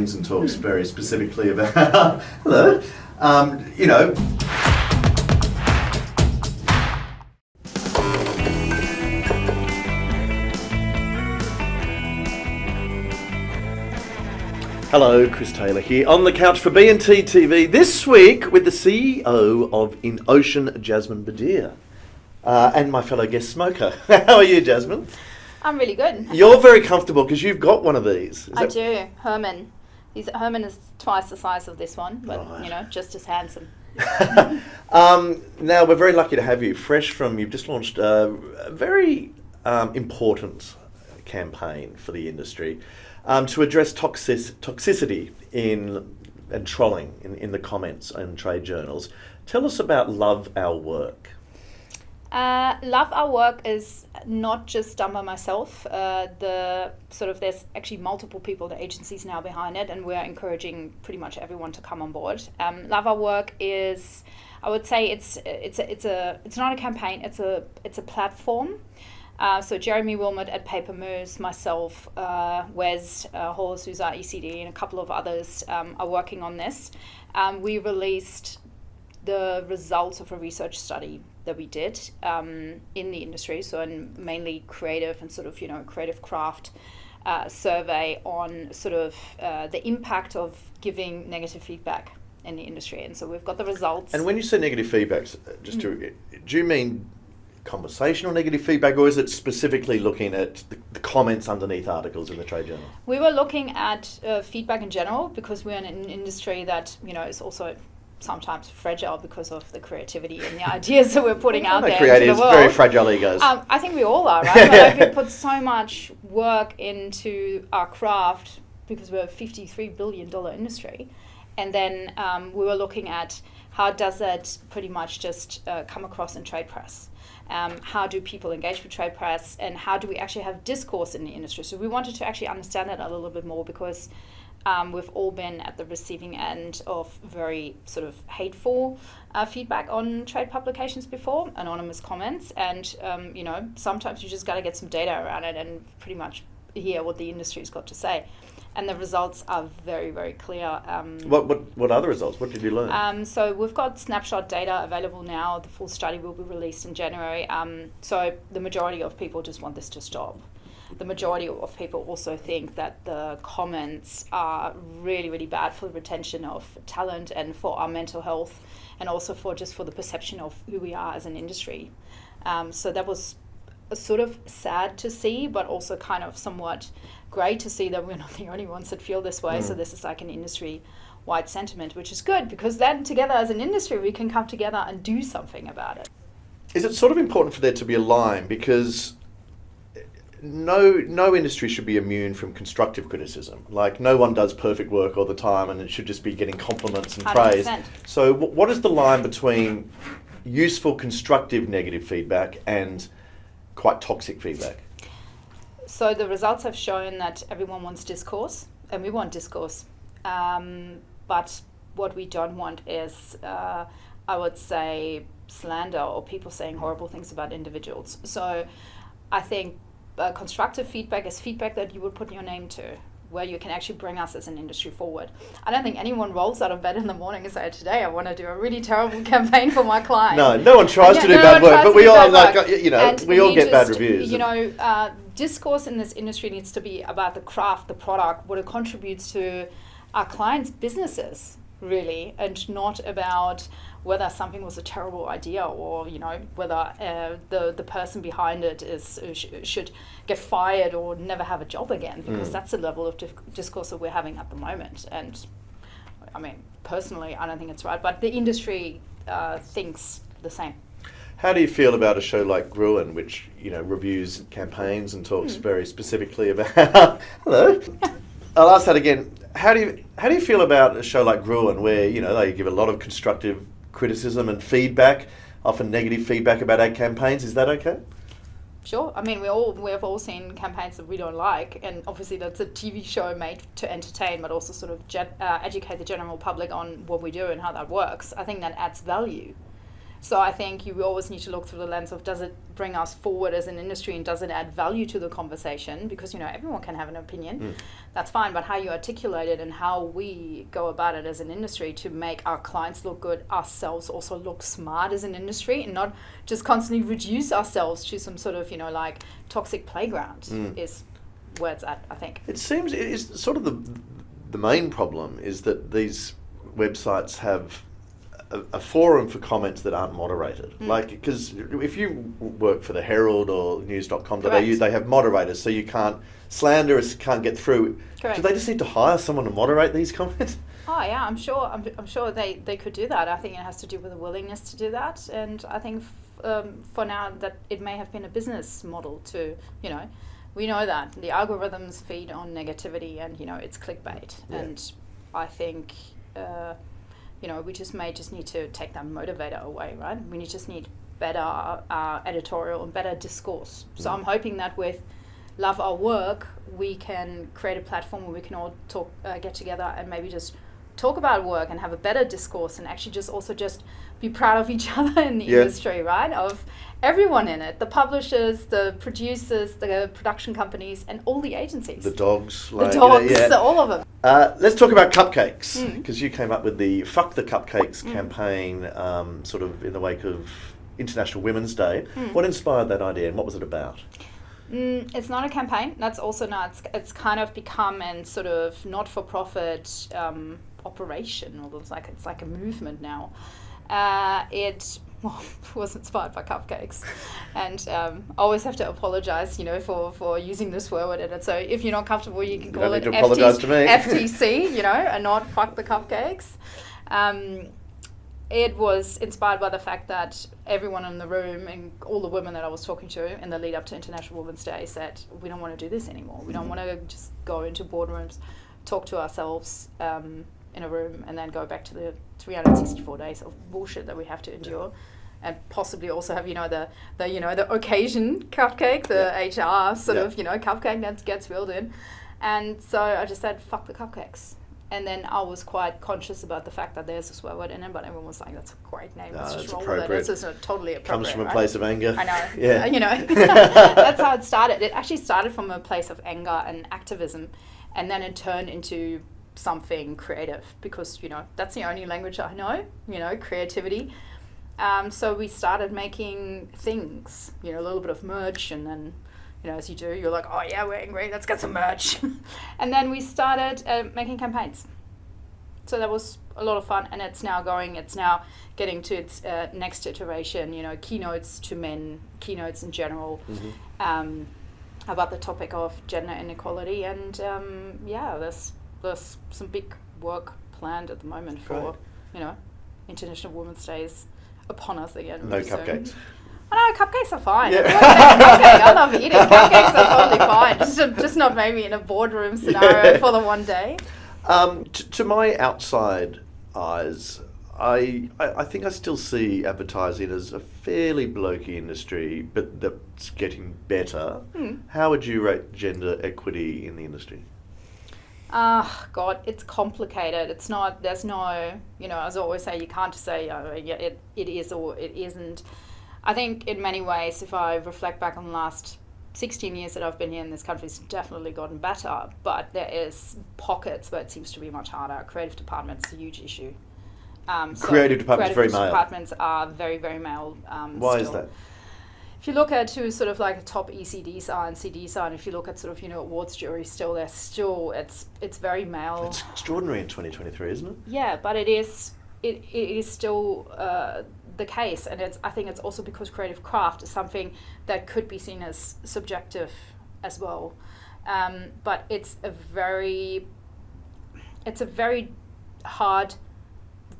campaigns and talks very specifically about, hello, you know. Hello, Chris Taylor here on the couch for B&T TV this week with the CEO of Innocean, Jasmin Bedir, and my fellow guest smoker. How are you, Jasmin? I'm really good. You're very comfortable because you've got one of these. I do. Herman. Herman is twice the size of this one, but Right. you know, just as handsome. Now, we're very lucky to have you fresh from, you've just launched a very important campaign for the industry to address toxicity and trolling in the comments and trade journals. Tell us about Love Our Work. Love Our Work is not just done by myself. There's actually multiple people, the agencies now behind it, and we're encouraging pretty much everyone to come on board. Love Our Work is, I would say, it's not a campaign. It's a platform. So Jeremy Wilmot at Paper Moose, myself, Wes Hawes, who's our ECD, and a couple of others are working on this. We released the results of a research study that we did in the industry, so in mainly creative and creative craft survey on the impact of giving negative feedback in the industry. And so we've got the results. And when you say negative feedback, do you mean conversational negative feedback, or is it specifically looking at the comments underneath articles in the trade journal? We were looking at feedback in general, because we're in an industry that is also sometimes fragile because of the creativity and the ideas that we're putting out there into the world. Very fragile egos. I think we all are, right? Like, we put so much work into our craft because we're a $53 billion industry. And then we were looking at how does that pretty much just come across in trade press? How do people engage with trade press, and how do we actually have discourse in the industry? So we wanted to actually understand that a little bit more, because we've all been at the receiving end of very sort of hateful feedback on trade publications before, anonymous comments, and sometimes you just got to get some data around it and pretty much hear what the industry's got to say. And the results are very, very clear. What are the results? What did you learn? So we've got snapshot data available now. The full study will be released in January. So the majority of people just want this to stop. The majority of people also think that the comments are really, really bad for the retention of talent and for our mental health, and also for the perception of who we are as an industry. So that was sort of sad to see, but also kind of somewhat great to see that we're not the only ones that feel this way. So this is like an industry-wide sentiment, which is good, because then together as an industry we can come together and do something about it. Is it sort of important for there to be a line, because no industry should be immune from constructive criticism. Like, no one does perfect work all the time, and it should just be getting compliments and 100%. Praise. So what is the line between useful, constructive, negative feedback and quite toxic feedback? So the results have shown that everyone wants discourse, and we want discourse. But what we don't want is, I would say, slander or people saying horrible things about individuals. So I think constructive feedback is feedback that you would put your name to, where you can actually bring us as an industry forward. I don't think anyone rolls out of bed in the morning and say, today I want to do a really terrible campaign for my client. No one tries to do bad work, but we all we all get bad reviews. Discourse in this industry needs to be about the craft, the product, what it contributes to our clients' businesses, really, and not about whether something was a terrible idea, or whether the person behind it should get fired or never have a job again, because that's the level of discourse that we're having at the moment. And I mean, personally, I don't think it's right, but the industry thinks the same. How do you feel about a show like Gruen, which reviews campaigns and talks very specifically about hello? I'll ask that again. How do you feel about a show like Gruen, where they give a lot of constructive criticism and feedback, often negative feedback about ad campaigns? Is that okay? Sure. I mean, we've all seen campaigns that we don't like, and obviously that's a TV show made to entertain, but also sort of educate the general public on what we do and how that works. I think that adds value. So I think you always need to look through the lens of, does it bring us forward as an industry and does it add value to the conversation? Because, everyone can have an opinion. That's fine. But how you articulate it and how we go about it as an industry to make our clients look good, ourselves also look smart as an industry, and not just constantly reduce ourselves to some sort of, like toxic playground is where it's at, I think. It seems it is sort of the main problem is that these websites have a forum for comments that aren't moderated. Like, because if you work for the Herald or news.com.au, they have moderators, so you can't, slanderers can't get through. Correct. Do they just need to hire someone to moderate these comments? Oh yeah, I'm sure they could do that. I think it has to do with the willingness to do that, and I think for now that it may have been a business model to, we know that the algorithms feed on negativity and it's clickbait, and I think we just need to take that motivator away, right? We just need better editorial and better discourse. So I'm hoping that with Love Our Work, we can create a platform where we can all talk, get together and maybe just talk about work and have a better discourse, and actually just be proud of each other in the industry, right? Of everyone in it, the publishers, the producers, the production companies, and all the agencies. The dogs. All of them. Let's talk about cupcakes, because you came up with the Fuck the Cupcakes campaign sort of in the wake of International Women's Day. What inspired that idea and what was it about? It's not a campaign. That's also not. It's kind of become a sort of not-for-profit operation. Although it's like a movement now. It was inspired by cupcakes, and I always have to apologize, for using this word in it. So if you're not comfortable, you can call it FTC, and not Fuck the Cupcakes. It was inspired by the fact that everyone in the room and all the women that I was talking to in the lead up to International Women's Day said, we don't want to do this anymore. We don't want to just go into boardrooms, talk to ourselves in a room, and then go back to the 364 days of bullshit that we have to endure, and possibly also have the occasion cupcake, the HR sort of cupcake that gets wheeled in, and so I just said fuck the cupcakes. And then I was quite conscious about the fact that there's a swear word in it, but everyone was like, that's a great name. Let's just roll with it. It's just totally appropriate. Comes from a place of anger. I know. Yeah. That's how it started. It actually started from a place of anger and activism, and then it turned into something creative because, that's the only language I know, creativity. So we started making things, a little bit of merch, and then, as you do, you're like, oh yeah, we're angry, let's get some merch. And then we started making campaigns. So that was a lot of fun, and it's now getting to its next iteration, keynotes to men, keynotes in general, about the topic of gender inequality. And there's some big work planned at the moment for, International Women's Day is upon us again. No cupcakes. I know, cupcakes are fine. I love eating. Cupcakes are totally fine. Just not maybe in a boardroom scenario for the one day. To my outside eyes, I think I still see advertising as a fairly blokey industry, but that's getting better. How would you rate gender equity in the industry? God, it's complicated. It's not, there's no, as I always say, you can't just say, it is or it isn't. I think in many ways, if I reflect back on the last 16 years that I've been here in this country, it's definitely gotten better, but there is pockets where it seems to be much harder. Creative department's a huge issue. Creative departments very male. Departments are very, very male. Why is that? If you look at who sort of like the top ECDs are and CDs are, and if you look at sort of, awards jury it's very male. It's extraordinary in 2023, isn't it? Yeah, but it is still the case, and I think it's also because creative craft is something that could be seen as subjective as well. But it's a very hard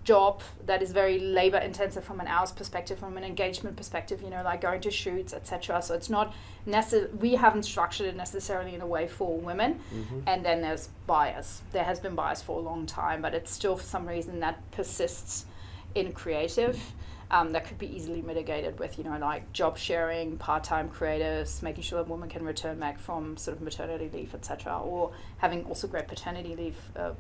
job that is very labor intensive from an hours perspective, from an engagement perspective, like going to shoots, etc. So it's not we haven't structured it necessarily in a way for women. And then there's bias. There has been bias for a long time, but it's still for some reason that persists in creative. That could be easily mitigated with, like job sharing, part-time creatives, making sure that women can return back from sort of maternity leave, etc., or having also great paternity leave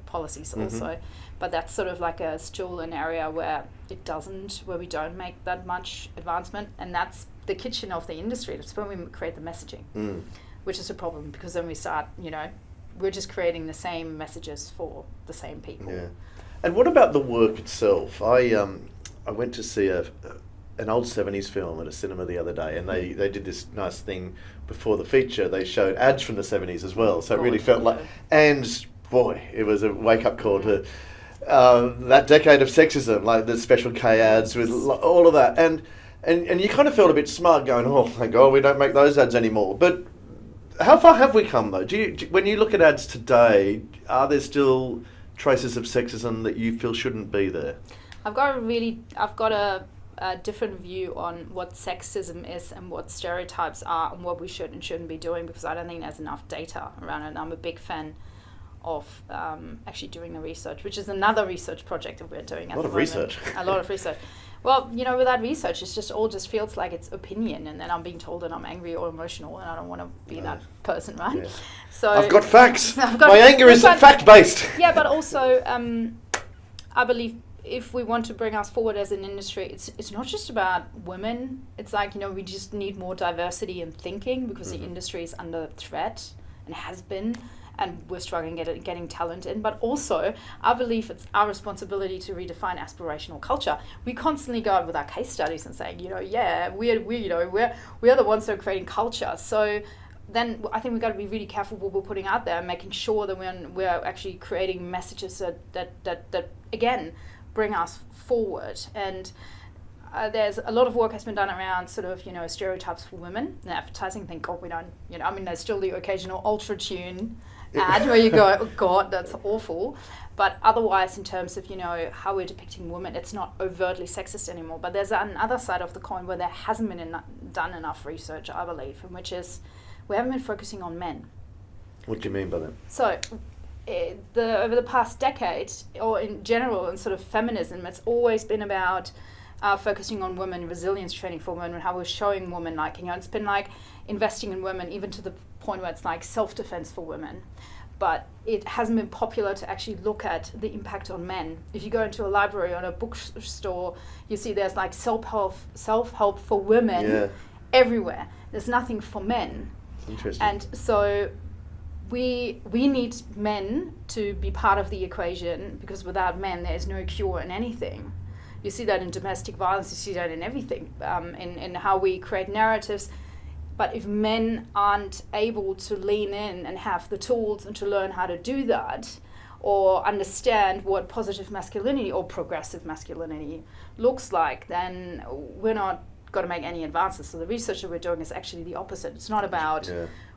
policies also. But that's sort of like still an area where we don't make that much advancement, and that's the kitchen of the industry. That's when we create the messaging, which is a problem, because then we start, we're just creating the same messages for the same people. Yeah. And what about the work itself? I went to see an old 70s film at a cinema the other day, and they did this nice thing before the feature. They showed ads from the 70s as well, so it really felt like, and boy, it was a wake-up call to that decade of sexism, like the Special K ads with all of that, and you kind of felt a bit smug going, oh thank God we don't make those ads anymore. But how far have we come though? When you look at ads today, are there still traces of sexism that you feel shouldn't be there? I've got a different view on what sexism is and what stereotypes are and what we should and shouldn't be doing, because I don't think there's enough data around it. I'm a big fan of actually doing the research, which is another research project that we're doing at the moment. A lot of research. Well, with that research, it's just feels like it's opinion, and then I'm being told that I'm angry or emotional, and I don't want to be that person, right? Yeah. So I've got facts. My anger is fact-based. Yeah, but also I believe if we want to bring us forward as an industry, it's not just about women. It's like, we just need more diversity in thinking, because the industry is under threat and has been, and we're struggling getting talent in. But also, I believe it's our responsibility to redefine aspirational culture. We constantly go out with our case studies and saying, we're the ones that are creating culture. So then I think we've got to be really careful what we're putting out there, and making sure that we're actually creating messages that again, bring us forward. And there's a lot of work has been done around sort of, stereotypes for women in advertising. Thank God we don't, there's still the occasional ultra-tune ad where you go, oh God, that's awful. But otherwise, in terms of, how we're depicting women, it's not overtly sexist anymore. But there's another side of the coin where there hasn't been done enough research, I believe, and which is we haven't been focusing on men. What do you mean by that? So over the past decade, or in general, in sort of feminism, it's always been about focusing on women, resilience training for women, and how we're showing women, it's been like investing in women, even to the point where it's like self-defense for women. But it hasn't been popular to actually look at the impact on men. If you go into a library or a bookstore, you see there's like self-help for women everywhere. There's nothing for men. Interesting. And so we need men to be part of the equation, because without men there is no cure in anything. You see that in domestic violence, you see that in everything, in how we create narratives. But if men aren't able to lean in and have the tools and to learn how to do that, or understand what positive masculinity or progressive masculinity looks like, then we're not going to make any advances. So the research that we're doing is actually the opposite. It's not about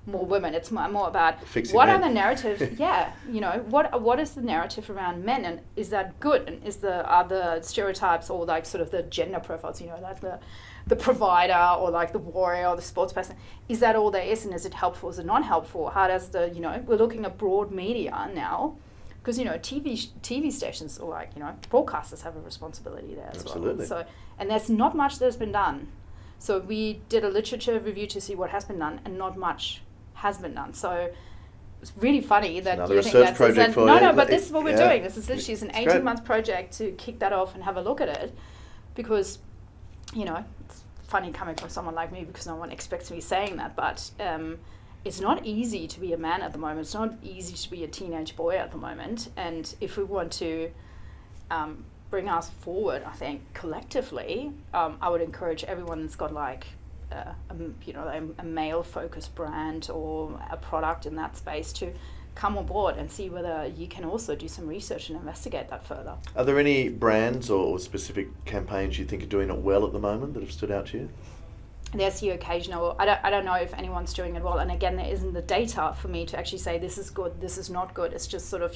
more women. It's more about fixing what men. are the narratives. What is the narrative around men, and is that good? And are the stereotypes or like sort of the gender profiles, like the provider or like the warrior or the sports person, is that all there is, and is it helpful? Is it not helpful? How does we're looking at broad media now, because TV stations or like broadcasters have a responsibility there as well. So, and there's not much that's been done. So we did a literature review to see what has been done, and not much has been done. So it's really funny that another you think research project for no, but this is what we're doing. This is literally an 18-month project to kick that off and have a look at it, because it's funny coming from someone like me, because no one expects me saying that, but it's not easy to be a man at the moment. It's not easy to be a teenage boy at the moment. And if we want to bring us forward, I think collectively, I would encourage everyone that's got like a male-focused brand or a product in that space to come on board and see whether you can also do some research and investigate that further. Are there any brands or specific campaigns you think are doing it well at the moment that have stood out to you? There's the occasional, I don't know if anyone's doing it well, and again, there isn't the data for me to actually say this is good, this is not good. It's just sort of,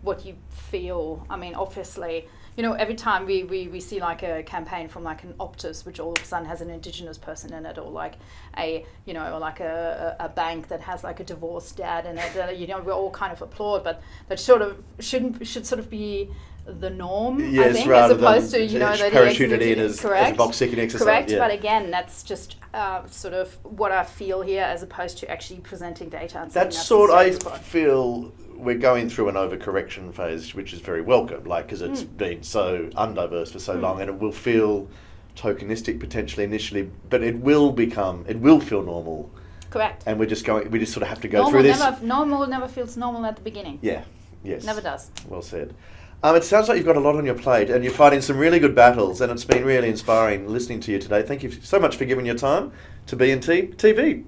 what you feel. I mean, obviously, every time we see like a campaign from like an Optus, which all of a sudden has an Indigenous person in it, or like or like a bank that has like a divorced dad in it, we all kind of applaud, but that should sort of be the norm, I Yes, think, as rather opposed than to, you know, that parachuted he in as a correct, box ticking exercise. correct. Yeah. But again, that's just sort of what I feel here, as opposed to actually presenting data and saying That's the sort. I status quo. feel we're going through an overcorrection phase, which is very welcome. Like, because it's been so undiverse for so long, and it will feel tokenistic potentially initially, but it will feel normal. Correct. And we just sort of have to go through this. Normal never feels normal at the beginning. Yeah. Yes. Never does. Well said. It sounds like you've got a lot on your plate, and you're fighting some really good battles, and it's been really inspiring listening to you today. Thank you so much for giving your time to B&T TV.